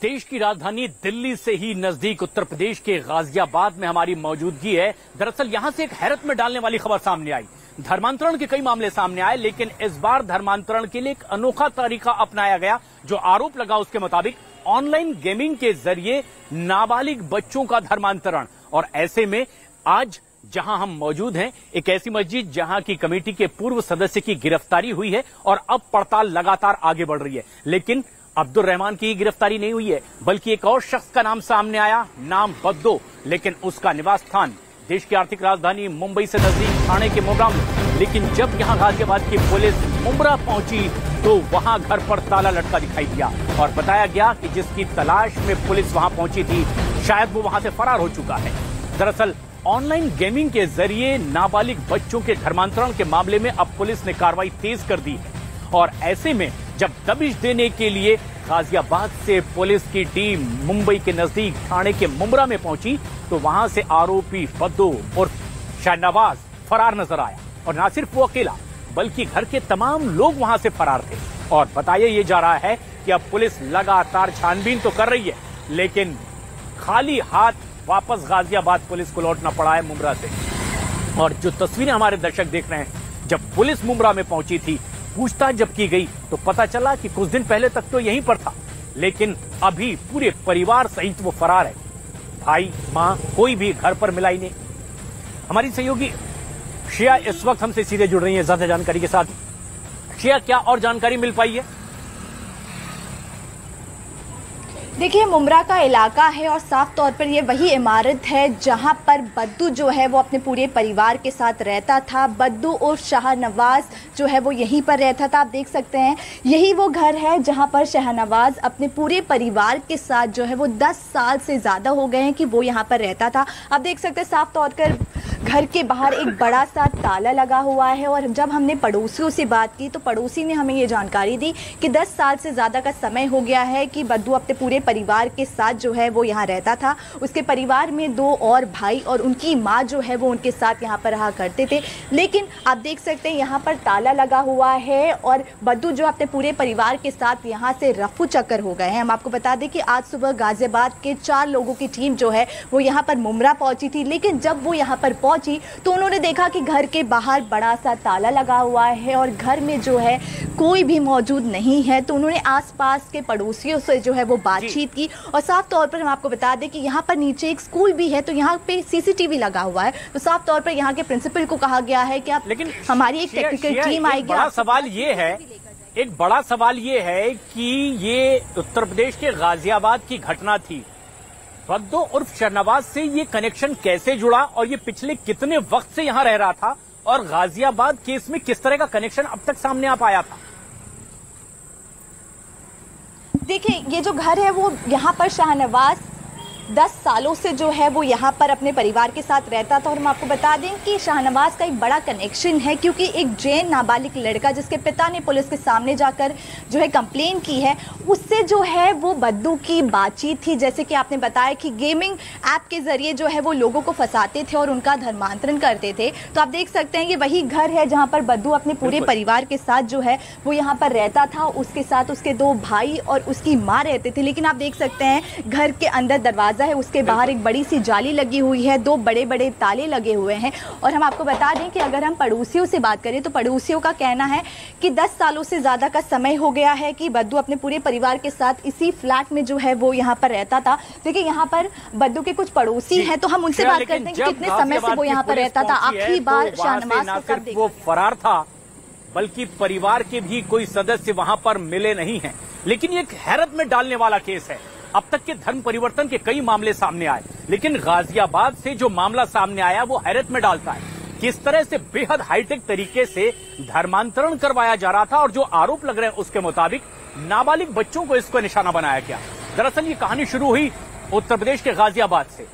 देश की राजधानी दिल्ली से ही नजदीक उत्तर प्रदेश के गाजियाबाद में हमारी मौजूदगी है। दरअसल यहां से एक हैरत में डालने वाली खबर सामने आई। धर्मांतरण के कई मामले सामने आए, लेकिन इस बार धर्मांतरण के लिए एक अनोखा तरीका अपनाया गया। जो आरोप लगा उसके मुताबिक ऑनलाइन गेमिंग के जरिए नाबालिग बच्चों का धर्मांतरण। और ऐसे में आज जहां हम मौजूद हैं, एक ऐसी मस्जिद जहां की कमेटी के पूर्व सदस्य की गिरफ्तारी हुई है और अब पड़ताल लगातार आगे बढ़ रही है। लेकिन अब्दुल रहमान की गिरफ्तारी नहीं हुई है, बल्कि एक और शख्स का नाम सामने आया, नाम बद्दो, लेकिन उसका निवास स्थान देश की आर्थिक राजधानी मुंबई से नजदीक ठाणे के मुंब्रा में। लेकिन जब यहां गाजियाबाद की पुलिस मुंब्रा पहुंची तो वहां घर पर ताला लटका दिखाई दिया और बताया गया कि जिसकी तलाश में पुलिस वहां पहुंची थी, शायद वो वहां से फरार हो चुका है। दरअसल ऑनलाइन गेमिंग के जरिए नाबालिग बच्चों के धर्मांतरण के मामले में अब पुलिस ने कार्रवाई तेज कर दी है। और ऐसे में जब दबिश देने के लिए गाजियाबाद से पुलिस की टीम मुंबई के नजदीक ठाणे के मुंब्रा में पहुंची तो वहां से आरोपी बद्दो और शाहनवाज फरार नजर आया। और न सिर्फ वो अकेला, बल्कि घर के तमाम लोग वहां से फरार थे। और बताया ये जा रहा है कि अब पुलिस लगातार छानबीन तो कर रही है, लेकिन खाली हाथ वापस गाजियाबाद पुलिस को लौटना पड़ा है मुंब्रा से। और जो तस्वीरें हमारे दर्शक देख रहे हैं, जब पुलिस मुंब्रा में पहुंची थी, पूछताछ जब की गई तो पता चला कि कुछ दिन पहले तक तो यहीं पर था, लेकिन अभी पूरे परिवार सहित वो फरार है। भाई मां कोई भी घर पर मिला ही नहीं। हमारी सहयोगी शिया इस वक्त हमसे सीधे जुड़ रही है ज्यादा जानकारी के साथ। शिया, क्या और जानकारी मिल पाई है? देखिए, मुंब्रा का इलाका है और साफ तौर पर ये वही इमारत है जहां पर बद्दू जो है वो अपने पूरे परिवार के साथ रहता था। बद्दू और शाहनवाज जो है वो यहीं पर रहता था। आप देख सकते हैं यही वो घर है जहां पर शाहनवाज अपने पूरे परिवार के साथ जो है वो 10 साल से ज़्यादा हो गए हैं कि वो यहाँ पर रहता था। आप देख सकते हैं साफ तौर पर घर के बाहर एक बड़ा सा ताला लगा हुआ है। और जब हमने पड़ोसियों से बात की तो पड़ोसी ने हमें ये जानकारी दी कि 10 साल से ज़्यादा का समय हो गया है कि बद्दू अपने पूरे परिवार के साथ जो है वो यहाँ रहता था। उसके परिवार में 2 और भाई और उनकी माँ जो है वो उनके साथ यहाँ पर रहा करते थे। लेकिन आप देख सकते हैं यहाँ पर ताला लगा हुआ है और बद्दू जो अपने पूरे परिवार के साथ यहाँ से रफू चक्कर हो गए हैं। हम आपको बता दें कि आज सुबह गाजियाबाद के 4 लोगों की टीम जो है वो यहाँ पर मुंब्रा पहुंची थी। लेकिन जब वो यहाँ पर पहुंची तो उन्होंने देखा कि घर के बाहर बड़ा सा ताला लगा हुआ है और घर में जो है कोई भी मौजूद नहीं है। तो उन्होंने आसपास के पड़ोसियों से जो है वो बातचीत की। और साफ तौर पर हम आपको बता दें कि यहाँ पर नीचे एक स्कूल भी है, तो यहाँ पे सीसीटीवी लगा हुआ है। तो साफ तौर पर यहाँ के प्रिंसिपल को कहा गया है कि आप, लेकिन हमारी एक टेक्निकल टीम आएगी। बड़ा सवाल ये है, एक बड़ा सवाल ये है कि ये उत्तर प्रदेश के गाजियाबाद की घटना थी। बद्दो उर्फ शाहनवाज से ये कनेक्शन कैसे जुड़ा और ये पिछले कितने वक्त से यहाँ रह रहा था और गाजियाबाद केस में किस तरह का कनेक्शन अब तक सामने आ पाया था? देखिए, ये जो घर है वो यहाँ पर शाहनवाज 10 सालों से जो है वो यहाँ पर अपने परिवार के साथ रहता था। और हम आपको बता दें कि शाहनवाज का एक बड़ा कनेक्शन है, क्योंकि एक जैन नाबालिग लड़का जिसके पिता ने पुलिस के सामने जाकर जो है कंप्लेन की है, उससे जो है वो बद्दू की बातचीत थी। जैसे कि आपने बताया कि गेमिंग ऐप के जरिए जो है वो लोगों को फंसाते थे और उनका धर्मांतरण करते थे। तो आप देख सकते हैं ये वही घर है जहाँ पर बद्दू अपने पूरे परिवार के साथ जो है वो यहाँ पर रहता था। उसके साथ उसके 2 भाई और उसकी माँ रहते थे। लेकिन आप देख सकते हैं घर के अंदर दरवाजा है, उसके बाहर एक बड़ी सी जाली लगी हुई है, 2 बड़े बड़े ताले लगे हुए हैं। और हम आपको बता दें कि अगर हम पड़ोसियों से बात करें तो पड़ोसियों का कहना है कि 10 सालों से ज्यादा का समय हो गया है कि बद्दू अपने पूरे परिवार के साथ इसी फ्लैट में जो है वो यहाँ पर रहता था। देखिए, यहाँ पर बद्दू के कुछ पड़ोसी हैं, तो हम उनसे बात करते हैं कि कितने समय से वो यहाँ पर रहता था। आखिरी बार शाहनवाज को कब देखा? वो फरार था, बल्कि परिवार के भी कोई सदस्य वहां पर मिले नहीं हैं। लेकिन ये एक हैरत में डालने वाला केस है। अब तक के धर्म परिवर्तन के कई मामले सामने आए, लेकिन गाजियाबाद से जो मामला सामने आया वो हैरत में डालता है। किस तरह से बेहद हाईटेक तरीके से धर्मांतरण करवाया जा रहा था और जो आरोप लग रहे हैं उसके मुताबिक नाबालिग बच्चों को इसको निशाना बनाया गया। दरअसल ये कहानी शुरू हुई उत्तर प्रदेश के गाजियाबाद से,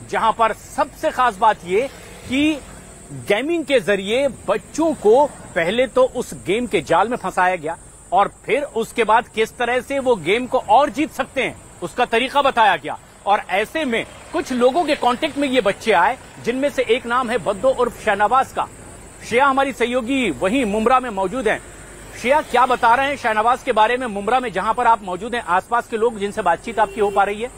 जहां पर सबसे खास बात ये कि गेमिंग के जरिए बच्चों को पहले तो उस गेम के जाल में फंसाया गया और फिर उसके बाद किस तरह से वो गेम को और जीत सकते हैं उसका तरीका बताया गया। और ऐसे में कुछ लोगों के कांटेक्ट में ये बच्चे आए, जिनमें से एक नाम है बद्दो उर्फ शाहनवाज का। शिया हमारी सहयोगी वहीं मुंब्रा में मौजूद हैं। श्रेया, क्या बता रहे हैं शाहनवाज के बारे में मुंब्रा में जहां पर आप मौजूद हैं, आसपास के लोग जिनसे बातचीत आपकी हो पा रही है?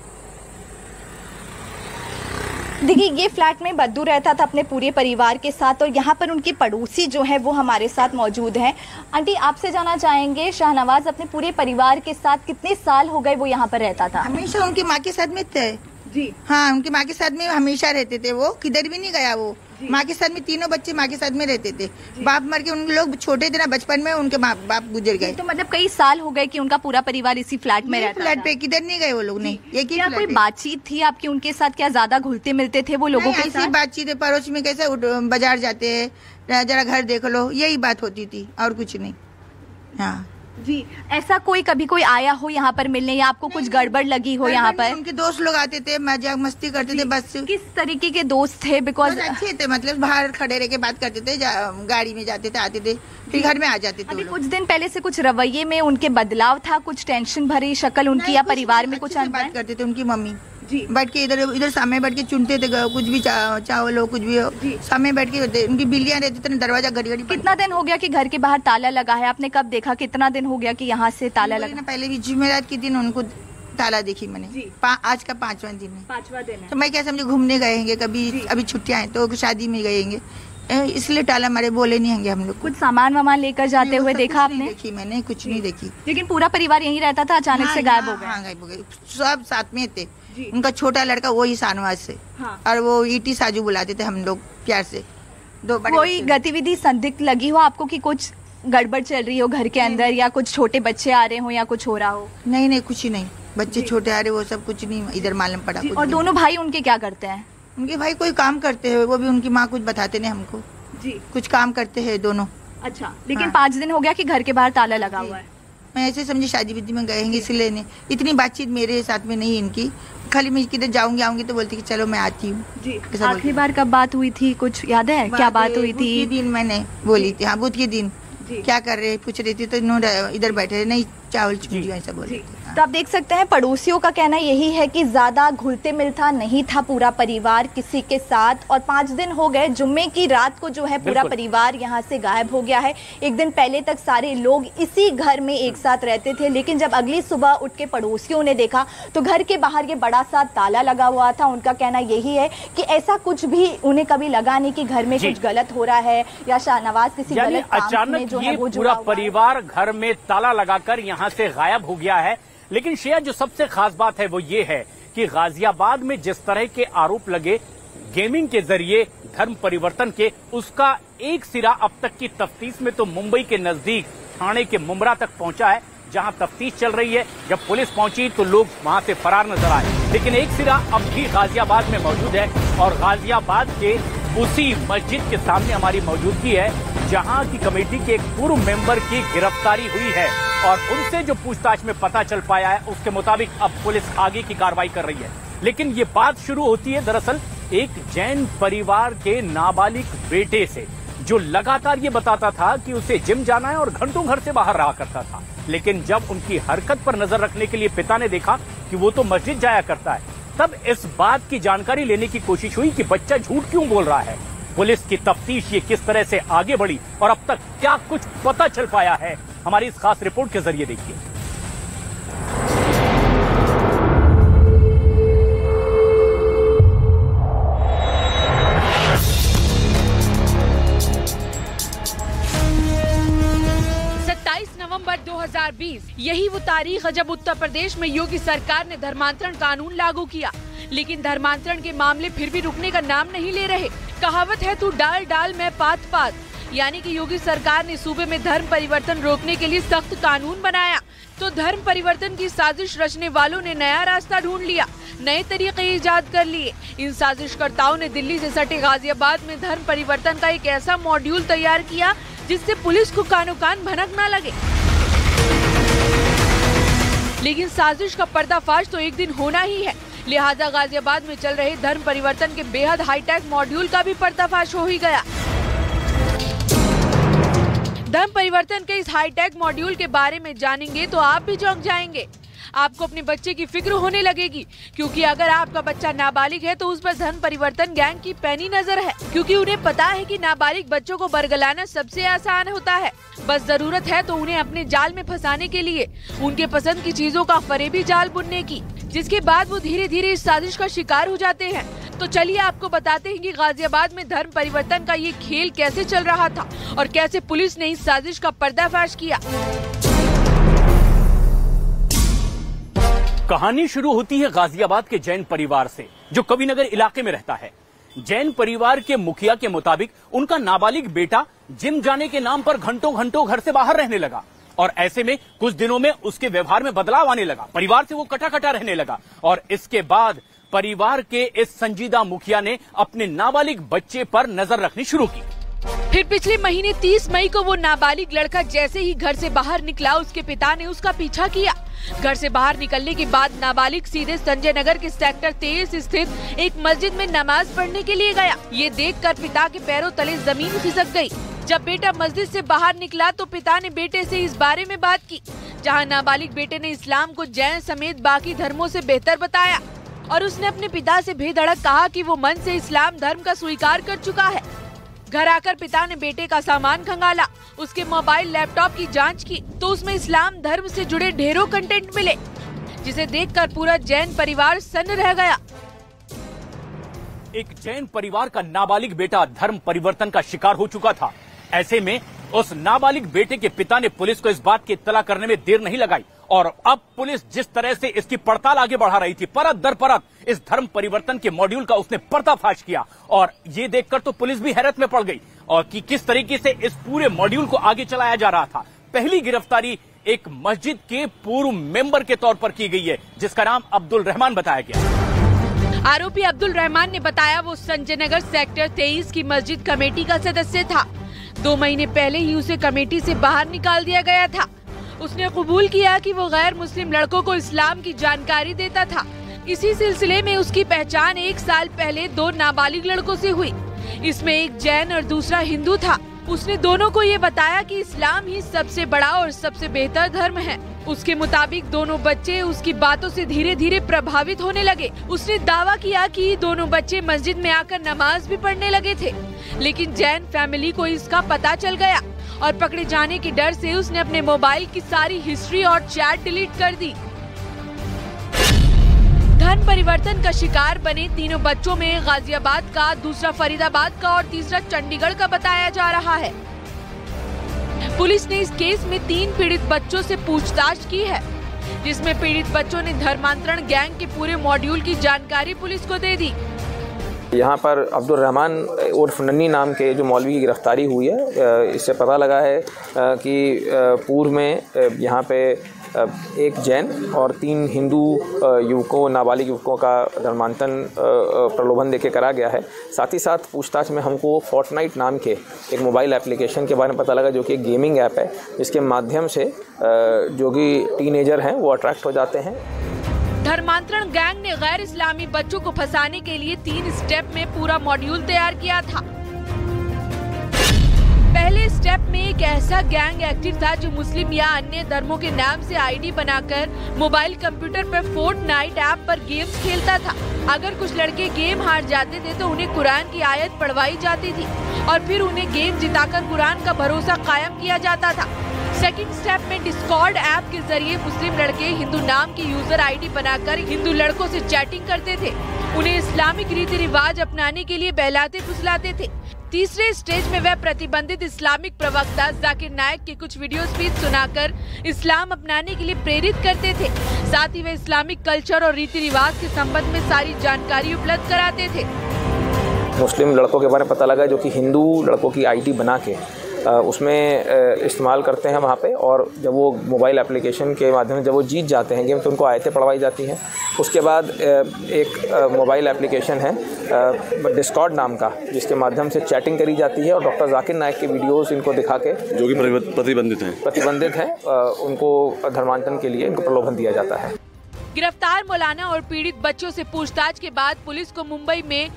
देखिए, ये फ्लैट में बद्दू रहता था अपने पूरे परिवार के साथ और यहाँ पर उनकी पड़ोसी जो है वो हमारे साथ मौजूद हैं। आंटी, आपसे जानना चाहेंगे, शाहनवाज अपने पूरे परिवार के साथ कितने साल हो गए वो यहाँ पर रहता था? हमेशा उनकी माँ के साथ में थे जी। हाँ, उनकी माँ के साथ में हमेशा रहते थे, वो किधर भी नहीं गया। वो माँ के साथ में, तीनों बच्चे माँ के साथ में रहते थे। बाप मर के, उन लोग छोटे थे ना, बचपन में उनके बाप गुजर गए। तो मतलब कई साल हो गए कि उनका पूरा परिवार इसी फ्लैट में रहता फ्लैट पे किधर नहीं गए वो लोग। नहीं, एक ही क्या कोई बातचीत थी आपकी उनके साथ? क्या ज्यादा घुलते मिलते थे वो लोगों के साथ? बातचीत है, पड़ोस में कैसे बाजार जाते हैं, जरा घर देख लो, यही बात होती थी और कुछ नहीं। हाँ जी। ऐसा कभी कोई आया हो यहाँ पर मिलने या आपको कुछ गड़बड़ लगी हो यहाँ पर? उनके दोस्त लोग आते थे, मजाक मस्ती करते थे बस। किस तरीके के दोस्त थे? बिकॉज अच्छे थे, मतलब बाहर खड़े रह के बात करते थे, गाड़ी में जाते थे, आते थे, फिर घर में आ जाते थे। कुछ दिन पहले से कुछ रवैये में उनके बदलाव था, कुछ टेंशन भरी शक्ल उनकी, या परिवार में कुछ बात करते थे। उनकी मम्मी बैठ के इधर सामने बैठ के चुनते थे, कुछ भी चावल हो, कुछ भी हो, सामने बैठ के। उनकी बिल्लियां रहती थी, दरवाजा घड़ी घड़ी। कितना दिन हो गया कि घर के बाहर ताला लगा है? आपने कब देखा? कितना दिन हो गया कि यहाँ से ताला लगा? पहले भी जुमेरात के दिन उनको ताला देखी मैंने। आज का 5वां दिन है। 5वां दिन है। तो मैं क्या समझे, घूमने गए हैं कभी, अभी छुट्टियां हैं तो शादी में गएंगे, इसलिए ताला मारे, बोले नहीं होंगे हम लोग। कुछ सामान वामान लेकर जाते हुए देखा आपने? देखी मैंने, कुछ नहीं देखी। लेकिन पूरा परिवार यहीं रहता था, अचानक से गायब हो गए? हाँ, गायब हो गए। सब साथ में थे। उनका छोटा लड़का वही शाहनवाज से, और वो ईटी साजू बुलाते थे हम लोग प्यार से। कोई गतिविधि संदिग्ध लगी हो आपको कि कुछ गड़बड़ चल रही हो घर के अंदर, या कुछ छोटे बच्चे आ रहे हो या कुछ हो रहा हो? नहीं, कुछ नहीं, बच्चे छोटे आ रहे, वो सब कुछ नहीं इधर मालूम पड़ा। और दोनों भाई उनके क्या करते हैं? उनके भाई कोई काम करते हैं, वो भी उनकी माँ कुछ बताते नहीं हमको जी। कुछ काम करते हैं दोनों। अच्छा, लेकिन 5 दिन हो गया कि घर के बाहर ताला लगा हुआ है। मैं ऐसे समझी शादी विधि में गएंगे, इसलिए नहीं। इतनी बातचीत मेरे साथ में नहीं इनकी, खाली मैं किधर जाऊंगी आऊंगी तो बोलती कि चलो मैं आती हूँ। आखिरी बार कब बात हुई थी, कुछ याद है? क्या बात हुई थी? दिन मैंने बोली थी। हाँ, बुध के दिन। क्या कर रहे पूछ रही थी तो इधर बैठे, नहीं चावल चुंगी ऐसा बोले। तो आप देख सकते हैं, पड़ोसियों का कहना यही है कि ज्यादा घुलते मिलता नहीं था पूरा परिवार किसी के साथ, और 5 दिन हो गए, जुम्मे की रात को जो है पूरा परिवार यहाँ से गायब हो गया है। एक दिन पहले तक सारे लोग इसी घर में एक साथ रहते थे, लेकिन जब अगली सुबह उठ के पड़ोसियों ने देखा तो घर के बाहर ये बड़ा सा ताला लगा हुआ था। उनका कहना यही है कि ऐसा कुछ भी उन्हें कभी लगा नहीं कि घर में कुछ गलत हो रहा है या शाहनवाज किसी गलत काम में जो है वो पूरा परिवार घर में ताला लगाकर यहाँ से गायब हो गया है। लेकिन श्रेया, जो सबसे खास बात है वो ये है कि गाजियाबाद में जिस तरह के आरोप लगे गेमिंग के जरिए धर्म परिवर्तन के, उसका एक सिरा अब तक की तफ्तीश में तो मुंबई के नजदीक थाने के मुंब्रा तक पहुंचा है, जहां तफ्तीश चल रही है। जब पुलिस पहुंची तो लोग वहां से फरार नजर आए, लेकिन एक सिरा अब भी गाजियाबाद में मौजूद है, और गाजियाबाद के उसी मस्जिद के सामने हमारी मौजूदगी है जहां की कमेटी के एक पूर्व मेंबर की गिरफ्तारी हुई है, और उनसे जो पूछताछ में पता चल पाया है उसके मुताबिक अब पुलिस आगे की कार्रवाई कर रही है। लेकिन ये बात शुरू होती है दरअसल एक जैन परिवार के नाबालिग बेटे से, जो लगातार ये बताता था कि उसे जिम जाना है और घंटों घर से बाहर रहा करता था। लेकिन जब उनकी हरकत पर नजर रखने के लिए पिता ने देखा कि वो तो मस्जिद जाया करता है, तब इस बात की जानकारी लेने की कोशिश हुई कि बच्चा झूठ क्यों बोल रहा है। पुलिस की तफ्तीश ये किस तरह से आगे बढ़ी और अब तक क्या कुछ पता चल पाया है, हमारी इस खास रिपोर्ट के जरिए देखिए। नवंबर 2020 यही वो तारीख है जब उत्तर प्रदेश में योगी सरकार ने धर्मांतरण कानून लागू किया, लेकिन धर्मांतरण के मामले फिर भी रुकने का नाम नहीं ले रहे। कहावत है, तू डाल डाल मैं पात पात, यानी कि योगी सरकार ने सूबे में धर्म परिवर्तन रोकने के लिए सख्त कानून बनाया, तो धर्म परिवर्तन की साजिश रचने वालों ने नया रास्ता ढूंढ लिया, नए तरीके ईजाद कर लिए। इन साजिशकर्ताओं ने दिल्ली से सटे गाजियाबाद में धर्म परिवर्तन का एक ऐसा मॉड्यूल तैयार किया जिससे पुलिस को कानो कान भनक न लगे। लेकिन साजिश का पर्दाफाश तो एक दिन होना ही है, लिहाजा गाजियाबाद में चल रहे धर्म परिवर्तन के बेहद हाईटेक मॉड्यूल का भी पर्दाफाश हो ही गया। धर्म परिवर्तन के इस हाईटेक मॉड्यूल के बारे में जानेंगे तो आप भी चौंक जाएंगे। आपको अपने बच्चे की फिक्र होने लगेगी, क्योंकि अगर आपका बच्चा नाबालिग है तो उस पर धर्म परिवर्तन गैंग की पैनी नजर है, क्योंकि उन्हें पता है कि नाबालिग बच्चों को बरगलाना सबसे आसान होता है। बस जरूरत है तो उन्हें अपने जाल में फंसाने के लिए उनके पसंद की चीजों का फरेबी जाल बुनने की, जिसके बाद वो धीरे धीरे इस साजिश का शिकार हो जाते हैं। तो चलिए आपको बताते हैं कि गाजियाबाद में धर्म परिवर्तन का ये खेल कैसे चल रहा था और कैसे पुलिस ने इस साजिश का पर्दाफाश किया। कहानी शुरू होती है गाजियाबाद के जैन परिवार से, जो कविनगर इलाके में रहता है। जैन परिवार के मुखिया के मुताबिक उनका नाबालिग बेटा जिम जाने के नाम पर घंटों घंटों घर से बाहर रहने लगा और ऐसे में कुछ दिनों में उसके व्यवहार में बदलाव आने लगा। परिवार से वो कटा रहने लगा और इसके बाद परिवार के इस संजीदा मुखिया ने अपने नाबालिग बच्चे पर नजर रखनी शुरू की। फिर पिछले महीने 30 मई को वो नाबालिग लड़का जैसे ही घर से बाहर निकला, उसके पिता ने उसका पीछा किया। घर से बाहर निकलने के बाद नाबालिग सीधे संजय नगर के सेक्टर 23 स्थित एक मस्जिद में नमाज पढ़ने के लिए गया। ये देखकर पिता के पैरों तले जमीन खिसक गई। जब बेटा मस्जिद से बाहर निकला तो पिता ने बेटे से इस बारे में बात की, जहां नाबालिग बेटे ने इस्लाम को जैन समेत बाकी धर्मों से बेहतर बताया और उसने अपने पिता से बेधड़क कहा कि वो मन से इस्लाम धर्म का स्वीकार कर चुका है। घर आकर पिता ने बेटे का सामान खंगाला, उसके मोबाइल लैपटॉप की जांच की तो उसमें इस्लाम धर्म से जुड़े ढेरों कंटेंट मिले, जिसे देखकर पूरा जैन परिवार सन्न रह गया। एक जैन परिवार का नाबालिग बेटा धर्म परिवर्तन का शिकार हो चुका था। ऐसे में उस नाबालिग बेटे के पिता ने पुलिस को इस बात की इत्तला करने में देर नहीं लगाई और अब पुलिस जिस तरह से इसकी पड़ताल आगे बढ़ा रही थी, परत दर परत इस धर्म परिवर्तन के मॉड्यूल का उसने पर्दाफाश किया और ये देखकर तो पुलिस भी हैरत में पड़ गई और कि किस तरीके से इस पूरे मॉड्यूल को आगे चलाया जा रहा था। पहली गिरफ्तारी एक मस्जिद के पूर्व मेंबर के तौर पर की गई है, जिसका नाम अब्दुल रहमान बताया गया। आरोपी अब्दुल रहमान ने बताया वो संजय नगर सेक्टर 23 की मस्जिद कमेटी का सदस्य था। 2 महीने पहले ही उसे कमेटी से बाहर निकाल दिया गया था। उसने कबूल किया कि वो गैर मुस्लिम लड़कों को इस्लाम की जानकारी देता था। इसी सिलसिले में उसकी पहचान 1 साल पहले 2 नाबालिग लड़कों से हुई। इसमें एक जैन और दूसरा हिंदू था। उसने दोनों को ये बताया कि इस्लाम ही सबसे बड़ा और सबसे बेहतर धर्म है। उसके मुताबिक दोनों बच्चे उसकी बातों से धीरे धीरे प्रभावित होने लगे। उसने दावा किया कि दोनों बच्चे मस्जिद में आकर नमाज भी पढ़ने लगे थे, लेकिन जैन फैमिली को इसका पता चल गया और पकड़े जाने के डर से उसने अपने मोबाइल की सारी हिस्ट्री और चैट डिलीट कर दी। धर्म परिवर्तन का शिकार बने तीनों बच्चों में गाजियाबाद का, दूसरा फरीदाबाद का और तीसरा चंडीगढ़ का बताया जा रहा है। पुलिस ने इस केस में 3 पीड़ित बच्चों से पूछताछ की है, जिसमें पीड़ित बच्चों ने धर्मांतरण गैंग के पूरे मॉड्यूल की जानकारी पुलिस को दे दी। यहाँ पर अब्दुल रहमान उर्फ नन्नी नाम के जो मौलवी की गिरफ्तारी हुई है, इससे पता लगा है कि पूर्व में यहाँ पे एक जैन और 3 हिंदू युवकों, नाबालिग युवकों का धर्मांतरण प्रलोभन देके करा गया है। साथ ही साथ पूछताछ में हमको फोर्टनाइट नाम के एक मोबाइल एप्लीकेशन के बारे में पता लगा, जो कि एक गेमिंग ऐप है, जिसके माध्यम से जो कि टीनेजर हैं वो अट्रैक्ट हो जाते हैं। धर्मांतरण गैंग ने गैर इस्लामी बच्चों को फंसाने के लिए 3 स्टेप में पूरा मॉड्यूल तैयार किया था। पहले स्टेप में एक ऐसा गैंग एक्टिव था जो मुस्लिम या अन्य धर्मों के नाम से आईडी बनाकर मोबाइल कंप्यूटर पर फोर्टनाइट ऐप पर गेम्स खेलता था। अगर कुछ लड़के गेम हार जाते थे तो उन्हें कुरान की आयत पढ़वाई जाती थी और फिर उन्हें गेम जिताकर कुरान का भरोसा कायम किया जाता था। सेकंड स्टेप में डिस्कॉर्ड ऐप के जरिए मुस्लिम लड़के हिंदू नाम की यूजर आईडी बनाकर हिंदू लड़कों से चैटिंग करते थे, उन्हें इस्लामिक रीति रिवाज अपनाने के लिए बहलाते फुसलाते थे। तीसरे स्टेज में वह प्रतिबंधित इस्लामिक प्रवक्ता जाकिर नायक के कुछ वीडियो स्पीच सुनाकर इस्लाम अपनाने के लिए प्रेरित करते थे। साथ ही वे इस्लामिक कल्चर और रीति रिवाज के संबंध में सारी जानकारी उपलब्ध कराते थे। मुस्लिम लड़कों के बारे में पता लगा जो कि हिंदू लड़कों की आईडी बना के उसमें इस्तेमाल करते हैं वहाँ पे, और जब वो मोबाइल एप्लीकेशन के माध्यम से जब वो जीत जाते हैं गेम तो उनको आयतें पढ़वाई जाती हैं। उसके बाद एक मोबाइल एप्लीकेशन है डिस्कॉर्ड नाम का, जिसके माध्यम से चैटिंग करी जाती है और डॉक्टर जाकिर नायक के वीडियोस इनको दिखा के, जो कि प्रतिबंधित हैं उनको धर्मांतरण के लिए इनको प्रलोभन दिया जाता है। गिरफ्तार मौलाना और पीड़ित बच्चों से पूछताछ के बाद पुलिस को मुंबई में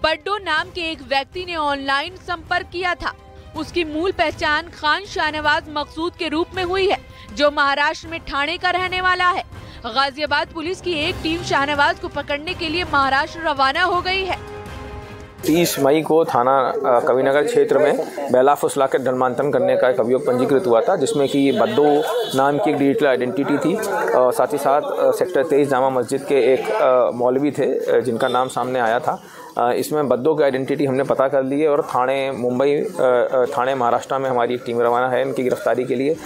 बड्डो नाम के एक व्यक्ति ने ऑनलाइन संपर्क किया था। उसकी मूल पहचान खान शाहनवाज मकसूद के रूप में हुई है, जो महाराष्ट्र में ठाणे का रहने वाला है। गाजियाबाद पुलिस की एक टीम शाहनवाज को पकड़ने के लिए महाराष्ट्र रवाना हो गई है। 30 मई को थाना कविनगर क्षेत्र में बेला फुसला के धर्मांतरण करने का एक अभियोग पंजीकृत हुआ था, जिसमें कि बद्दू नाम की एक डिजिटल आइडेंटिटी थी। साथ ही साथ सेक्टर 23 जामा मस्जिद के एक मौलवी थे जिनका नाम सामने आया था। इसमें बद्दू की आइडेंटिटी हमने पता कर ली है और थाने महाराष्ट्र में हमारी एक टीम रवाना है इनकी गिरफ्तारी के लिए।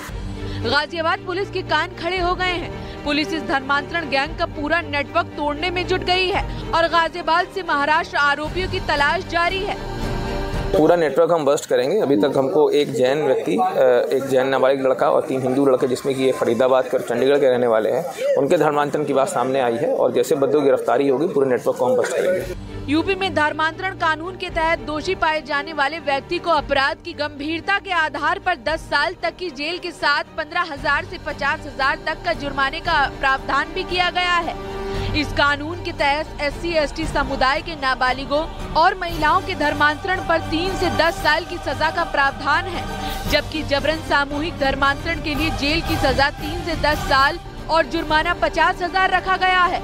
गाजियाबाद पुलिस के कान खड़े हो गए हैं। पुलिस इस धर्मांतरण गैंग का पूरा नेटवर्क तोड़ने में जुट गई है और गाजियाबाद से महाराष्ट्र आरोपियों की तलाश जारी है। पूरा नेटवर्क हम बस्ट करेंगे। अभी तक हमको एक जैन व्यक्ति, एक जैन नाबालिग लड़का और 3 हिंदू लड़के, जिसमें कि ये फरीदाबाद के और चंडीगढ़ के रहने वाले हैं, उनके धर्मांतरण की बात सामने आई है और जैसे बद्दू गिरफ्तारी होगी पूरे नेटवर्क को हम बस्ट करेंगे। यूपी में धर्मांतरण कानून के तहत दोषी पाए जाने वाले व्यक्ति को अपराध की गंभीरता के आधार पर 10 साल तक की जेल के साथ 15,000 से 50,000 तक का जुर्माने का प्रावधान भी किया गया है। इस कानून के तहत SC/ST समुदाय के नाबालिगों और महिलाओं के धर्मांतरण पर 3 से 10 साल की सजा का प्रावधान है, जबकि जबरन सामूहिक धर्मांतरण के लिए जेल की सजा 3 से 10 साल और जुर्माना 50,000 रखा गया है।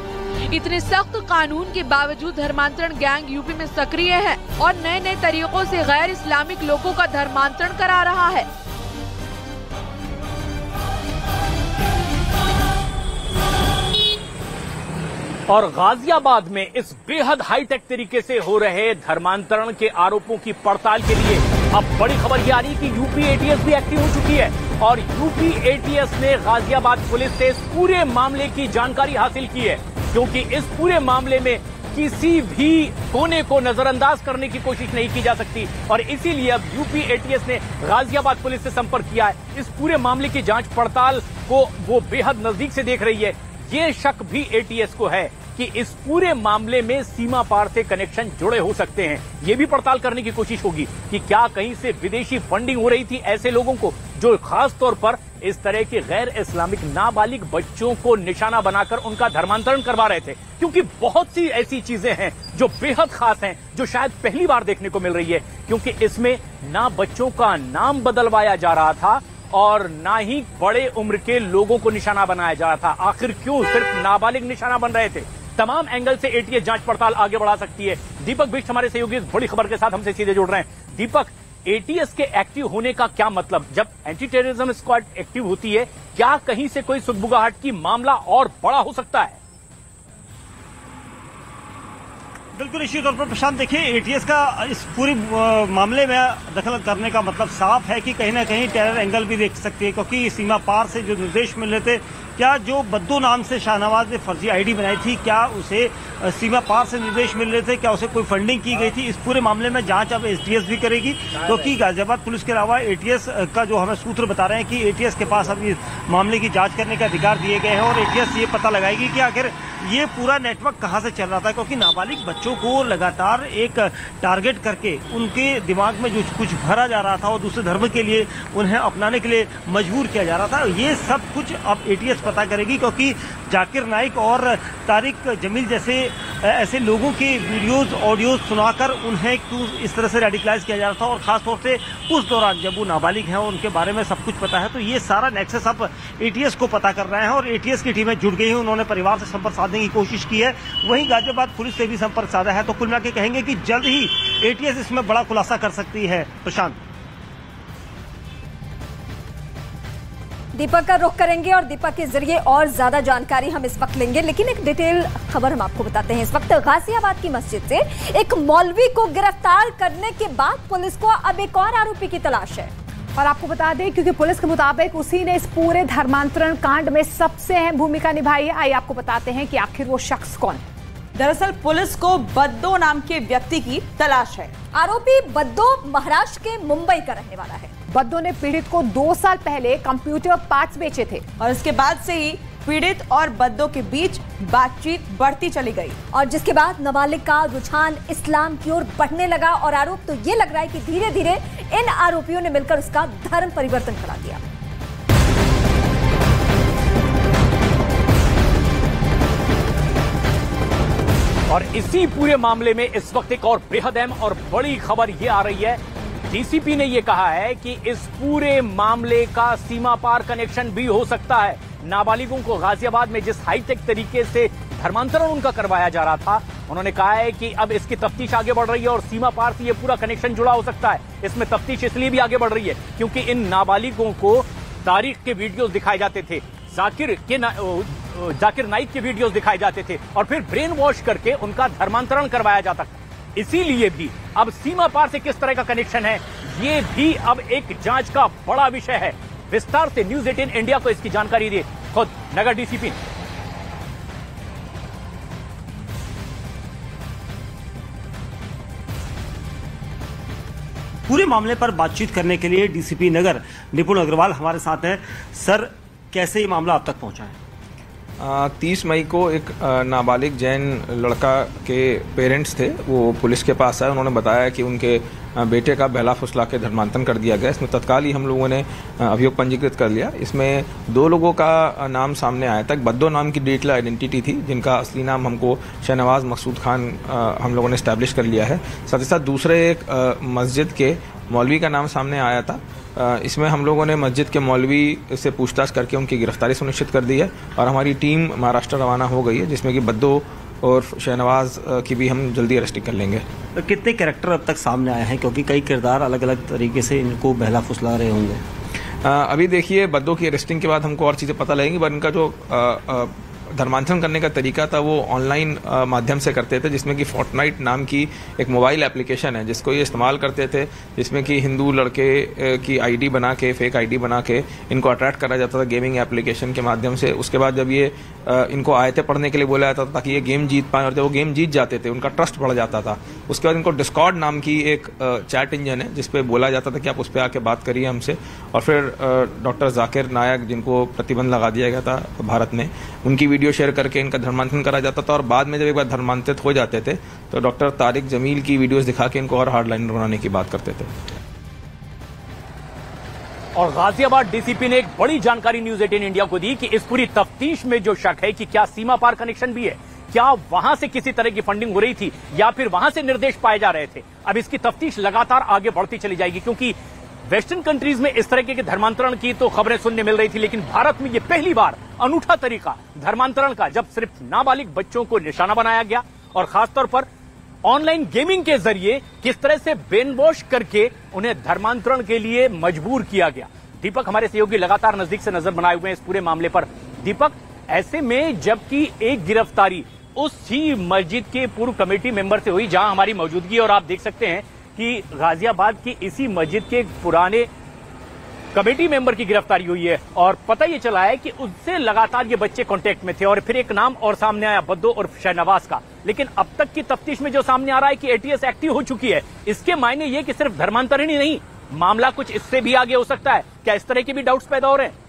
इतने सख्त कानून के बावजूद धर्मांतरण गैंग यूपी में सक्रिय है और नए नए तरीकों से गैर इस्लामिक लोगों का धर्मांतरण करा रहा है। और गाजियाबाद में इस बेहद हाईटेक तरीके से हो रहे धर्मांतरण के आरोपों की पड़ताल के लिए अब बड़ी खबर ये आ रही कि यूपी ATS भी एक्टिव हो चुकी है और यूपी ATS ने गाजियाबाद पुलिस से इस पूरे मामले की जानकारी हासिल की है, क्योंकि इस पूरे मामले में किसी भी कोने को नजरअंदाज करने की कोशिश नहीं की जा सकती और इसीलिए अब यूपी ATS ने गाजियाबाद पुलिस से संपर्क किया है। इस पूरे मामले की जांच पड़ताल को वो बेहद नजदीक से देख रही है। ये शक भी ATS को है कि इस पूरे मामले में सीमा पार से कनेक्शन जुड़े हो सकते हैं। ये भी पड़ताल करने की कोशिश होगी कि क्या कहीं से विदेशी फंडिंग हो रही थी ऐसे लोगों को जो खास तौर पर इस तरह के गैर इस्लामिक नाबालिग बच्चों को निशाना बनाकर उनका धर्मांतरण करवा रहे थे, क्योंकि बहुत सी ऐसी चीजें हैं जो बेहद खास हैं, जो शायद पहली बार देखने को मिल रही है, क्योंकि इसमें ना बच्चों का नाम बदलवाया जा रहा था और ना ही बड़े उम्र के लोगों को निशाना बनाया जा रहा था। आखिर क्यों सिर्फ नाबालिग निशाना बन रहे थे? तमाम एंगल से ATS जांच पड़ताल आगे बढ़ा सकती है। दीपक बिष्ट हमारे सहयोगी इस बड़ी खबर के साथ हमसे सीधे जुड़ रहे हैं। दीपक, ATS के एक्टिव होने का क्या मतलब? जब एंटी टेररिज्म स्क्वाड एक्टिव होती है, क्या कहीं से कोई सुगबुगाहट की मामला और बड़ा हो सकता है? बिल्कुल निश्चित तौर पर प्रशांत, देखिए ATS का इस पूरी मामले में दखल करने का मतलब साफ है कि कहीं ना कहीं टेरर एंगल भी देख सकती है, क्योंकि सीमा पार से जो निर्देश मिल रहे थे, क्या जो बद्दू नाम से शाहनवाज ने फर्जी ID बनाई थी, क्या उसे सीमा पार से निर्देश मिल रहे थे, क्या उसे कोई फंडिंग की गई थी? इस पूरे मामले में जांच अब STS भी करेगी, क्योंकि गाजियाबाद पुलिस के अलावा ATS का जो हमें सूत्र बता रहे हैं कि ATS के पास अब इस मामले की जांच करने के अधिकार दिए गए हैं और ATS ये पता लगाएगी कि आखिर ये पूरा नेटवर्क कहां से चल रहा था, क्योंकि नाबालिग बच्चों को लगातार एक टारगेट करके उनके दिमाग में जो कुछ भरा जा रहा था और दूसरे धर्म के लिए उन्हें अपनाने के लिए मजबूर किया जा रहा था, ये सब कुछ अब ATS पता करेगी, क्योंकि जाकिर नाइक और तारिक जमील जैसे ऐसे लोगों के वीडियोस ऑडियोज सुनाकर उन्हें इस तरह से रेडिकलाइज किया जा रहा था और खासतौर से उस दौरान जब वो नाबालिग हैं और उनके बारे में सब कुछ पता है, तो ये सारा नेक्सस अब ATS को पता कर रहे हैं और ATS की टीमें जुड़ गई हैं। उन्होंने परिवार से संपर्क साधने की कोशिश की है, वहीं गाजियाबाद पुलिस से भी संपर्क साधा है। तो कुल मिला के कहेंगे कि जल्द ही ATS इसमें बड़ा खुलासा कर सकती है। प्रशांत, दीपक का रुख करेंगे और दीपक के जरिए और ज्यादा जानकारी हम इस वक्त लेंगे, लेकिन एक डिटेल खबर हम आपको बताते हैं। इस वक्त गाजियाबाद की मस्जिद से एक मौलवी को गिरफ्तार करने के बाद पुलिस को अब एक और आरोपी की तलाश है। और आपको बता दें, क्योंकि पुलिस के मुताबिक उसी ने इस पूरे धर्मांतरण कांड में सबसे अहम भूमिका निभाई है। आइए आपको बताते हैं कि आखिर वो शख्स कौन है। दरअसल पुलिस को बद्दो नाम के व्यक्ति की तलाश है। आरोपी बद्दो महाराष्ट्र के मुंबई का रहने वाला है। बद्दो ने पीड़ित को 2 साल पहले कंप्यूटर पार्ट्स बेचे थे और इसके बाद से ही पीड़ित और बद्दो के बीच बातचीत बढ़ती चली गई और जिसके बाद नाबालिग का रुझान इस्लाम की ओर बढ़ने लगा और आरोप तो ये लग रहा है कि धीरे धीरे इन आरोपियों ने मिलकर उसका धर्म परिवर्तन करा दिया। और इसी पूरे मामले में इस वक्त एक और बेहद अहम और बड़ी खबर ये आ रही है डीसीपी ने यह कहा है कि इस पूरे मामले का सीमा पार कनेक्शन भी हो सकता है। नाबालिगों को गाजियाबाद में जिस हाईटेक तरीके से धर्मांतरण उनका करवाया जा रहा था, उन्होंने कहा है कि अब इसकी तफ्तीश आगे बढ़ रही है और सीमा पार से यह पूरा कनेक्शन जुड़ा हो सकता है। इसमें तफ्तीश इसलिए भी आगे बढ़ रही है क्योंकि इन नाबालिगों को तारीख के वीडियोस दिखाए जाते थे, जाकिर नाइक के वीडियोस दिखाए जाते थे और फिर ब्रेन वॉश करके उनका धर्मांतरण करवाया जाता था। इसीलिए भी अब सीमा पार से किस तरह का कनेक्शन है, ये भी अब एक जांच का बड़ा विषय है। विस्तार से न्यूज 18 इंडिया को इसकी जानकारी दी खुद नगर डीसीपी। पूरे मामले पर बातचीत करने के लिए डीसीपी नगर निपुण अग्रवाल हमारे साथ हैं। सर, कैसे ये मामला अब तक पहुंचा है? 30 मई को एक नाबालिग जैन लड़का के पेरेंट्स थे, वो पुलिस के पास आए। उन्होंने बताया कि उनके बेटे का बहला फुसला के धर्मांतरण कर दिया गया। इसमें तत्काल ही हम लोगों ने अभियोग पंजीकृत कर लिया। इसमें 2 लोगों का नाम सामने आया था। बद्दो नाम की डिजिटल आइडेंटिटी थी, जिनका असली नाम हमको शहनवाज मकसूद खान हम लोगों ने इस्टेब्लिश कर लिया है। साथ ही साथ दूसरे एक मस्जिद के मौलवी का नाम सामने आया था। इसमें हम लोगों ने मस्जिद के मौलवी से पूछताछ करके उनकी गिरफ्तारी सुनिश्चित कर दी है और हमारी टीम महाराष्ट्र रवाना हो गई है, जिसमें कि बद्दो और शहनवाज की भी हम जल्दी अरेस्टिंग कर लेंगे। तो कितने कैरेक्टर अब तक सामने आए हैं, क्योंकि कई किरदार अलग अलग तरीके से इनको बहला फुसला रहे होंगे? अभी देखिए, बद्दो की अरेस्टिंग के बाद हमको और चीज़ें पता लगेंगी, पर इनका जो धर्मांतरण करने का तरीका था वो ऑनलाइन माध्यम से करते थे, जिसमें कि फोर्टनाइट नाम की एक मोबाइल एप्लीकेशन है जिसको ये इस्तेमाल करते थे, जिसमें कि हिंदू लड़के की आईडी बना के, फेक आईडी बना के इनको अट्रैक्ट करा जाता था गेमिंग एप्लीकेशन के माध्यम से। उसके बाद जब ये इनको आयतें पढ़ने के लिए बोला जाता था ताकि ये गेम जीत पाएं, और जब वो गेम जीत जाते थे उनका ट्रस्ट बढ़ जाता था। उसके बाद इनको डिस्कॉर्ड नाम की एक चैट इंजन है जिसपे बोला जाता था कि आप उस पर आके बात करिए हमसे। और फिर डॉक्टर जाकिर नायक, जिनको प्रतिबंध लगा दिया गया था भारत में, उनकी वीडियो शेयर करके इनका धर्मांतरण करा जाता था। और बाद में जब एक बार धर्मांतरित हो जाते थे तो डॉक्टर तारिक जमील की वीडियोस दिखा के इनको और हार्डलाइनर बनाने की बात करते थे। और गाजियाबाद डीसीपी ने एक बड़ी जानकारी न्यूज 18 इंडिया को दी कि इस पूरी तफ्तीश में जो शक है कि क्या सीमा पार कनेक्शन भी है, क्या वहां से किसी तरह की फंडिंग हो रही थी या फिर वहां से निर्देश पाए जा रहे थे। अब इसकी तफ्तीश लगातार आगे बढ़ती चली जाएगी, क्योंकि वेस्टर्न कंट्रीज में इस तरह के धर्मांतरण की तो खबरें सुनने मिल रही थी, लेकिन भारत में यह पहली बार अनूठा तरीका धर्मांतरण का, जब सिर्फ नाबालिग बच्चों को निशाना बनाया गया और खासतौर पर ऑनलाइन गेमिंग के जरिए किस तरह से ब्रेन वॉश करके उन्हें धर्मांतरण के लिए मजबूर किया गया। दीपक हमारे सहयोगी लगातार नजदीक से नजर बनाए हुए हैं इस पूरे मामले पर। दीपक, ऐसे में जबकि एक गिरफ्तारी उस ही मस्जिद के पूर्व कमेटी मेंबर से हुई जहां हमारी मौजूदगी, और आप देख सकते हैं कि गाजियाबाद की इसी मस्जिद के पुराने कमेटी मेंबर की गिरफ्तारी हुई है और पता ये चला है कि उससे लगातार ये बच्चे कांटेक्ट में थे। और फिर एक नाम और सामने आया बद्दो और शहनवाज का। लेकिन अब तक की तफ्तीश में जो सामने आ रहा है कि एटीएस एक्टिव हो चुकी है, इसके मायने ये कि सिर्फ धर्मांतरण ही नहीं, मामला कुछ इससे भी आगे हो सकता है। क्या इस तरह के भी डाउट्स पैदा हो रहे हैं?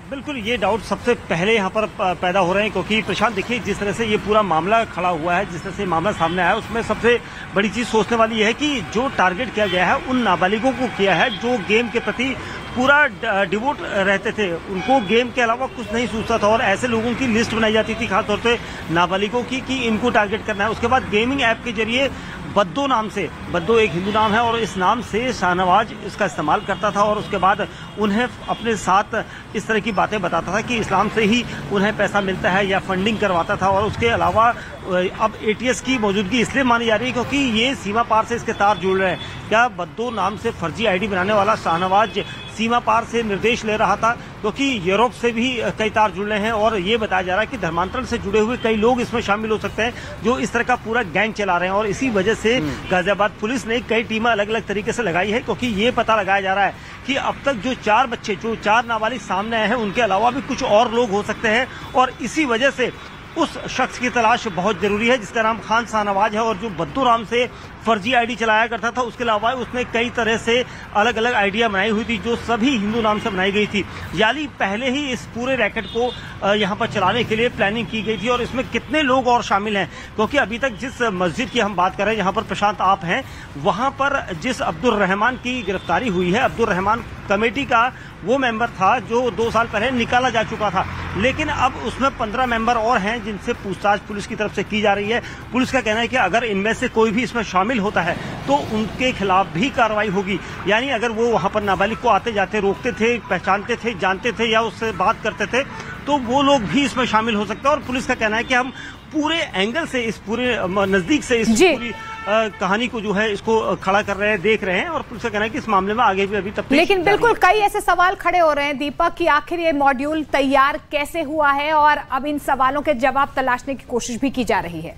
बिल्कुल, ये डाउट सबसे पहले यहाँ पर पैदा हो रहे हैं, क्योंकि प्रशांत देखिए जिस तरह से ये पूरा मामला खड़ा हुआ है, जिस तरह से मामला सामने आया है, उसमें सबसे बड़ी चीज सोचने वाली ये है कि जो टारगेट किया गया है उन नाबालिगों को किया है जो गेम के प्रति पूरा डिवोट रहते थे। उनको गेम के अलावा कुछ नहीं सूझता था और ऐसे लोगों की लिस्ट बनाई जाती थी, खासतौर पे नाबालिगों की, कि इनको टारगेट करना है। उसके बाद गेमिंग ऐप के जरिए बद्दो नाम से, बद्दो एक हिंदू नाम है और इस नाम से शाहनवाज इसका इस्तेमाल करता था और उसके बाद उन्हें अपने साथ इस तरह की बातें बताता था कि इस्लाम से ही उन्हें पैसा मिलता है या फंडिंग करवाता था। और उसके अलावा अब एटीएस की मौजूदगी इसलिए मानी जा रही है क्योंकि ये सीमा पार से इसके तार जुड़ रहे हैं। क्या बद्दो नाम से फर्जी आईडी बनाने वाला शाहनवाज सीमा पार से निर्देश ले रहा था, क्योंकि यूरोप से भी कई तार जुड़ रहे हैं और ये बताया जा रहा है कि धर्मांतरण से जुड़े हुए कई लोग इसमें शामिल हो सकते हैं जो इस तरह का पूरा गैंग चला रहे हैं। और इसी वजह से गाजियाबाद पुलिस ने कई टीमें अलग अलग तरीके से लगाई है, क्योंकि ये पता लगाया जा रहा है कि अब तक जो 4 बच्चे, जो 4 नाबालिग सामने आए हैं, उनके अलावा भी कुछ और लोग हो सकते हैं। और इसी वजह से उस शख्स की तलाश बहुत जरूरी है जिसका नाम खान शाहनवाज है और जो बद्दो नाम से फर्जी आईडी चलाया करता था। उसके अलावा उसने कई तरह से अलग अलग आइडिया बनाई हुई थी जो सभी हिंदू नाम से बनाई गई थी। यानी पहले ही इस पूरे रैकेट को यहाँ पर चलाने के लिए प्लानिंग की गई थी। और इसमें कितने लोग और शामिल हैं, क्योंकि अभी तक जिस मस्जिद की हम बात कर रहे हैं, जहाँ पर प्रशांत आप हैं, वहाँ पर जिस अब्दुल रहमान की गिरफ्तारी हुई है, अब्दुल रहमान कमेटी का वो मेंबर था जो 2 साल पहले निकाला जा चुका था। लेकिन अब उसमें 15 मेंबर और हैं जिनसे पूछताछ पुलिस की तरफ से की जा रही है। पुलिस का कहना है कि अगर इनमें से कोई भी इसमें शामिल होता है तो उनके खिलाफ भी कार्रवाई होगी। यानी अगर वो वहां पर नाबालिग को आते जाते रोकते थे, पहचानते थे, जानते थे या उससे बात करते थे तो वो लोग भी इसमें शामिल हो सकते हैं। और पुलिस का कहना है कि हम पूरे एंगल से, इस पूरे नजदीक से इस पूरी कहानी को जो है इसको खड़ा कर रहे हैं, देख रहे हैं। और पुलिस का कहना है कि इस मामले में आगे भी अभी तफ्तीश लेकिन बिल्कुल कई ऐसे सवाल खड़े हो रहे हैं दीपक कि आखिर ये मॉड्यूल तैयार कैसे हुआ है, और अब इन सवालों के जवाब तलाशने की कोशिश भी की जा रही है।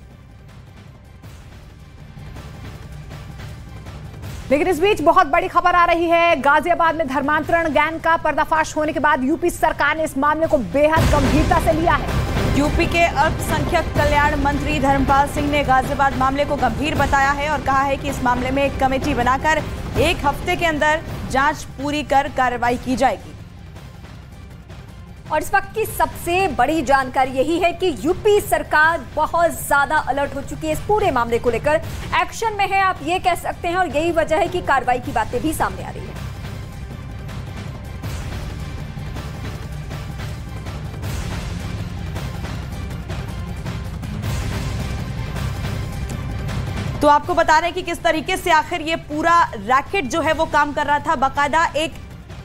लेकिन इस बीच बहुत बड़ी खबर आ रही है। गाजियाबाद में धर्मांतरण गैंग का पर्दाफाश होने के बाद यूपी सरकार ने इस मामले को बेहद गंभीरता से लिया है। यूपी के अल्पसंख्यक कल्याण मंत्री धर्मपाल सिंह ने गाजियाबाद मामले को गंभीर बताया है और कहा है कि इस मामले में एक कमेटी बनाकर 1 हफ्ते के अंदर जांच पूरी कर कार्रवाई की जाएगी। और इस वक्त की सबसे बड़ी जानकारी यही है कि यूपी सरकार बहुत ज्यादा अलर्ट हो चुकी है, इस पूरे मामले को लेकर एक्शन में है, आप ये कह सकते हैं। और यही वजह है कि कार्रवाई की बातें भी सामने आ रही है। तो आपको बता रहे हैं कि किस तरीके से आखिर ये पूरा रैकेट जो है वो काम कर रहा था। बाकायदा एक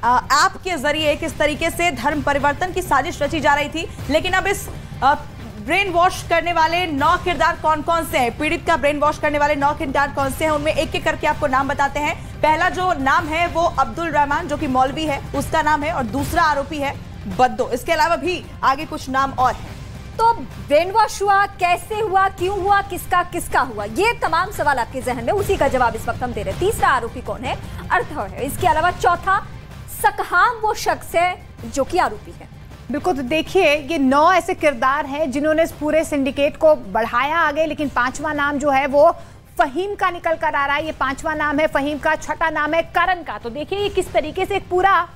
ऐप के जरिए किस तरीके से धर्म परिवर्तन की साजिश रची जा रही थी। लेकिन अब इस ब्रेन वॉश करने वाले 9 किरदार कौन कौन से हैं, पीड़ित का ब्रेन वॉश करने वाले 9 किरदार कौन से हैं, उनमें एक एक करके आपको नाम बताते हैं। पहला जो नाम है वो अब्दुल रहमान जो कि मौलवी है, उसका नाम है। और दूसरा आरोपी है बद्दो। इसके अलावा भी आगे कुछ नाम और हैं। तो ब्रेन वॉश हुआ, कैसे हुआ, क्यों हुआ, किसका हुआ, ये तमाम सवाल आपके जहन में, उसी का जवाब इस वक्त हम दे रहे हैं। तीसरा आरोपी कौन है, अर्थव है। इसके अलावा चौथा सकहाम वो शख्स है जो कि आरोपी है। बिल्कुल, तो देखिए ये 9 ऐसे किरदार हैं जिन्होंने इस पूरे सिंडिकेट को बढ़ाया आगे। लेकिन 5वां नाम जो है वो फहीम का निकल कर आ रहा है। ये 5वां नाम है फहीम का, छठा नाम है करण का। तो देखिए ये किस तरीके से एक पूरा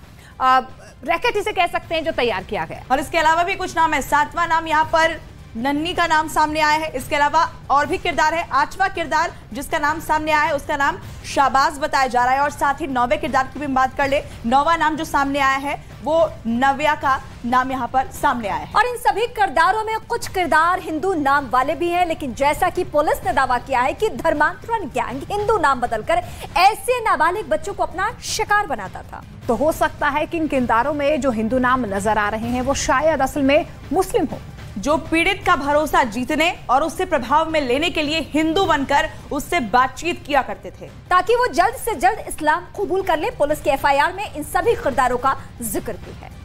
रैकेट इसे कह सकते हैं जो तैयार किया गया। और इसके अलावा भी कुछ नाम है। 7वां नाम यहाँ पर नन्नी का नाम सामने आया है। इसके अलावा और भी किरदार है। 8वां किरदार जिसका नाम सामने आया है उसका नाम शाहबाज बताया जा रहा है। और साथ ही 9वें किरदार की भी बात कर ले, 9वां नाम जो सामने आया है वो नव्या का नाम यहाँ पर सामने आया है। और इन सभी किरदारों में कुछ किरदार हिंदू नाम वाले भी हैं। लेकिन जैसा कि पुलिस ने दावा किया है कि धर्मांतरण गैंग हिंदू नाम बदलकर ऐसे नाबालिग बच्चों को अपना शिकार बनाता था। तो हो सकता है कि इन किरदारों में जो हिंदू नाम नजर आ रहे हैं वो शायद असल में मुस्लिम हो, जो पीड़ित का भरोसा जीतने और उससे प्रभाव में लेने के लिए हिंदू बनकर उससे बातचीत किया करते थे ताकि वो जल्द से जल्द इस्लाम कबूल कर ले। पुलिस के एफआईआर में इन सभी किरदारों का जिक्र भी है।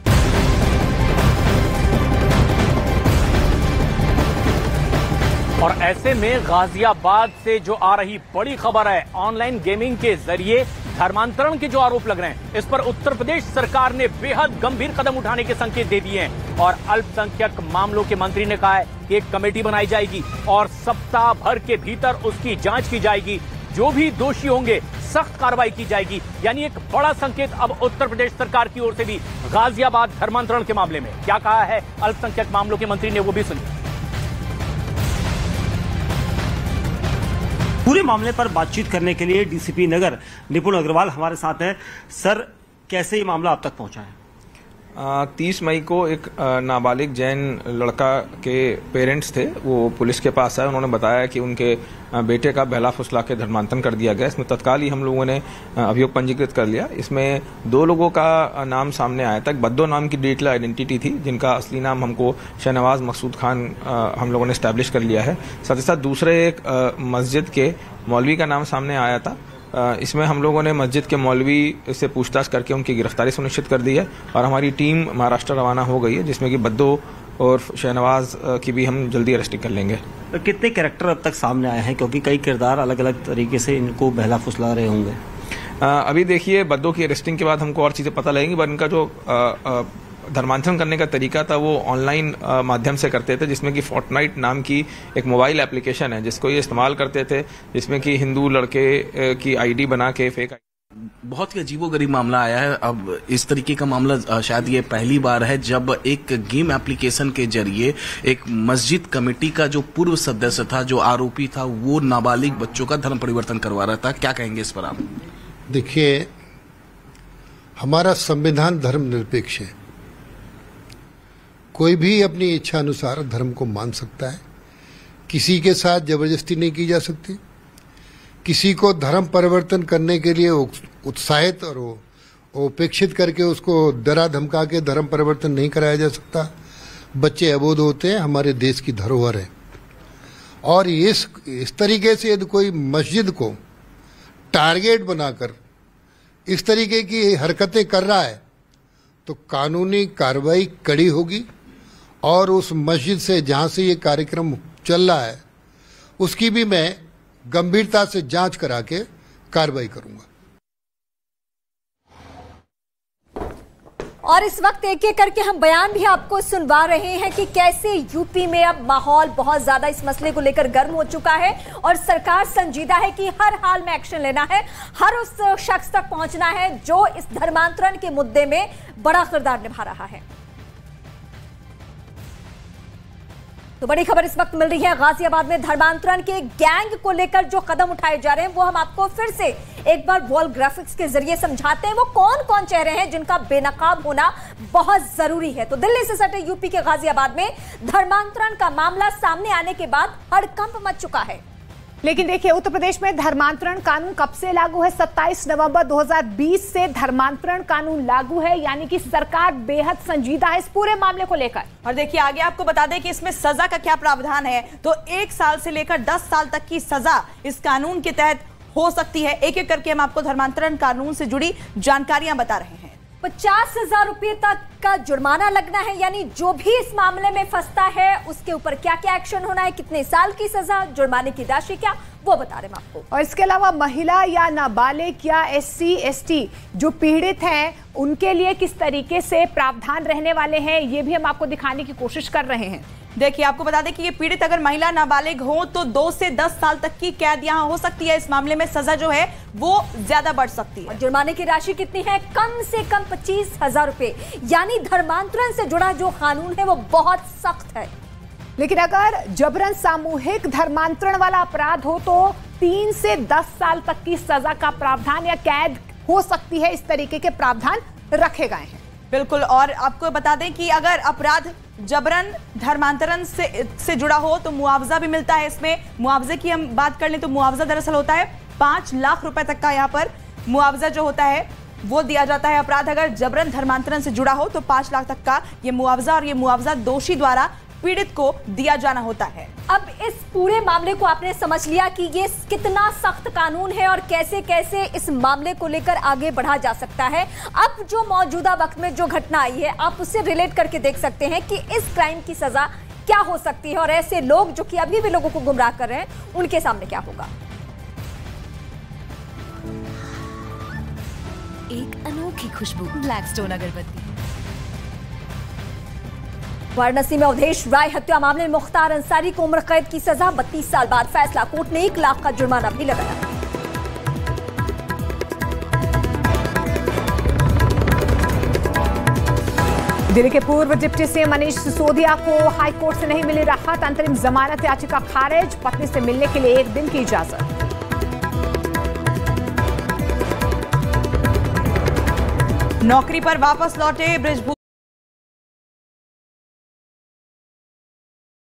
और ऐसे में गाजियाबाद से जो आ रही बड़ी खबर है, ऑनलाइन गेमिंग के जरिए धर्मांतरण के जो आरोप लग रहे हैं, इस पर उत्तर प्रदेश सरकार ने बेहद गंभीर कदम उठाने के संकेत दे दिए हैं। और अल्पसंख्यक मामलों के मंत्री ने कहा है कि एक कमेटी बनाई जाएगी और सप्ताह भर के भीतर उसकी जांच की जाएगी। जो भी दोषी होंगे सख्त कार्रवाई की जाएगी। यानी एक बड़ा संकेत अब उत्तर प्रदेश सरकार की ओर से भी गाजियाबाद धर्मांतरण के मामले में। क्या कहा है अल्पसंख्यक मामलों के मंत्री ने, वो भी सुनिए। पूरे मामले पर बातचीत करने के लिए डीसीपी नगर निपुण अग्रवाल हमारे साथ हैं। सर, कैसे ये मामला आप तक पहुंचा है? 30 मई को एक नाबालिग जैन लड़का के पेरेंट्स थे, वो पुलिस के पास आए। उन्होंने बताया कि उनके बेटे का बहला फुसला के धर्मांतरण कर दिया गया। इसमें तत्काल ही हम लोगों ने अभियोग पंजीकृत कर लिया। इसमें 2 लोगों का नाम सामने आया था। बद्दो नाम की डिजिटल आइडेंटिटी थी, जिनका असली नाम हमको शहनवाज मकसूद खान हम लोगों ने एस्टैब्लिश कर लिया है। साथ ही साथ दूसरे एक मस्जिद के मौलवी का नाम सामने आया था। इसमें हम लोगों ने मस्जिद के मौलवी से पूछताछ करके उनकी गिरफ्तारी सुनिश्चित कर दी है और हमारी टीम महाराष्ट्र रवाना हो गई है, जिसमें कि बद्दो और शहनवाज की भी हम जल्दी अरेस्टिंग कर लेंगे। कितने कैरेक्टर अब तक सामने आए हैं, क्योंकि कई किरदार अलग अलग तरीके से इनको बहला फुसला रहे होंगे? अभी देखिए, बद्दो की अरेस्टिंग के बाद हमको और चीज़ें पता लगेंगी, पर इनका जो धर्मांतरण करने का तरीका था वो ऑनलाइन माध्यम से करते थे, जिसमें कि फोर्टनाइट नाम की एक मोबाइल एप्लीकेशन है जिसको ये इस्तेमाल करते थे, जिसमें कि हिंदू लड़के की आईडी बना के फेक। बहुत ही अजीबोगरीब मामला आया है। अब इस तरीके का मामला शायद ये पहली बार है जब एक गेम एप्लीकेशन के जरिए एक मस्जिद कमेटी का जो पूर्व सदस्य था, जो आरोपी था, वो नाबालिग बच्चों का धर्म परिवर्तन करवा रहा था। क्या कहेंगे इस पर आप? देखिए, हमारा संविधान धर्मनिरपेक्ष है कोई भी अपनी इच्छा अनुसार धर्म को मान सकता है, किसी के साथ जबरदस्ती नहीं की जा सकती, किसी को धर्म परिवर्तन करने के लिए उत्साहित और उपेक्षित करके उसको डरा धमका के धर्म परिवर्तन नहीं कराया जा सकता। बच्चे अबोध होते हैं, हमारे देश की धरोहर है, और इस तरीके से यदि कोई मस्जिद को टारगेट बनाकर इस तरीके की हरकतें कर रहा है तो कानूनी कार्रवाई कड़ी होगी, और उस मस्जिद से जहां से ये कार्यक्रम चल रहा है उसकी भी मैं गंभीरता से जांच करा के कार्रवाई करूंगा। और इस वक्त एक एक करके हम बयान भी आपको सुनवा रहे हैं कि कैसे यूपी में अब माहौल बहुत ज्यादा इस मसले को लेकर गर्म हो चुका है और सरकार संजीदा है कि हर हाल में एक्शन लेना है, हर उस शख्स तक पहुंचना है जो इस धर्मांतरण के मुद्दे में बड़ा किरदार निभा रहा है। तो बड़ी खबर इस वक्त मिल रही है, गाजियाबाद में धर्मांतरण के गैंग को लेकर जो कदम उठाए जा रहे हैं वो हम आपको फिर से एक बार वॉल ग्राफिक्स के जरिए समझाते हैं। वो कौन कौन चेहरे हैं जिनका बेनकाब होना बहुत जरूरी है। तो दिल्ली से सटे यूपी के गाजियाबाद में धर्मांतरण का मामला सामने आने के बाद हड़कंप मच चुका है। लेकिन देखिए, उत्तर प्रदेश में धर्मांतरण कानून कब से लागू है? 27 नवंबर 2020 से धर्मांतरण कानून लागू है, यानी कि सरकार बेहद संजीदा है इस पूरे मामले को लेकर। और देखिए आगे आपको बता दें कि इसमें सजा का क्या प्रावधान है। तो 1 साल से लेकर 10 साल तक की सजा इस कानून के तहत हो सकती है। एक एक करके हम आपको धर्मांतरण कानून से जुड़ी जानकारियां बता रहे हैं। 50,000 रुपए तक का जुर्माना लगना है, यानी जो भी इस मामले में फंसता है उसके ऊपर क्या क्या एक्शन होना है, कितने साल की सजा, जुर्माने की राशि क्या, वो बता रहे हैं आपको। और इसके अलावा महिला या नाबालिग या SC ST जो पीड़ित हैं उनके लिए किस तरीके से प्रावधान रहने वाले हैं ये भी हम आपको दिखाने की कोशिश कर रहे हैं। देखिए आपको बता दें कि ये पीड़ित अगर महिला नाबालिग हो तो 2 से 10 साल तक की कैद यहाँ हो सकती है। इस मामले में सजा जो है वो ज्यादा बढ़ सकती है। और जुर्माने की राशि कितनी है? कम से कम 25,000 रुपए। यानी धर्मांतरण से जुड़ा जो कानून है वो बहुत सख्त है। लेकिन अगर जबरन सामूहिक धर्मांतरण वाला अपराध हो तो 3 से 10 साल तक की सजा का प्रावधान या कैद हो सकती है। इस तरीके के प्रावधान रखे गए हैं। बिल्कुल। और आपको बता दें कि अगर अपराध जबरन धर्मांतरण से जुड़ा हो तो मुआवजा भी मिलता है। इसमें मुआवजे की हम बात कर लें तो मुआवजा दरअसल होता है 5 लाख रुपए तक का। यहाँ पर मुआवजा जो होता है वो दिया जाता है। अपराध अगर जबरन धर्मांतरण से जुड़ा हो तो 5 लाख तक का ये मुआवजा, और ये मुआवजा दोषी द्वारा पीड़ित को दिया जाना होता है। अब इस पूरे मामले को आपने समझ लिया कि ये कितना सख्त कानून है और कैसे कैसे इस मामले को लेकर आगे बढ़ा जा सकता है। अब जो मौजूदा वक्त में जो घटना आई है आप उससे रिलेट करके देख सकते हैं कि इस क्राइम की सजा क्या हो सकती है और ऐसे लोग जो कि अभी भी लोगों को गुमराह कर रहे हैं उनके सामने क्या होगा। एक अनोखी खुशबू ब्लैकस्टोन अगरबत्ती। वाराणसी में अवधेश राय हत्या मामले में मुख्तार अंसारी को उम्र कैद की सजा। 32 साल बाद फैसला। कोर्ट ने 1 लाख का जुर्माना भी लगाया। दिल्ली के पूर्व डिप्टी सीएम मनीष सिसोदिया को हाईकोर्ट से नहीं मिली राहत। अंतरिम जमानत याचिका खारिज। पत्नी से मिलने के लिए 1 दिन की इजाजत। नौकरी पर वापस लौटे बृजभूषण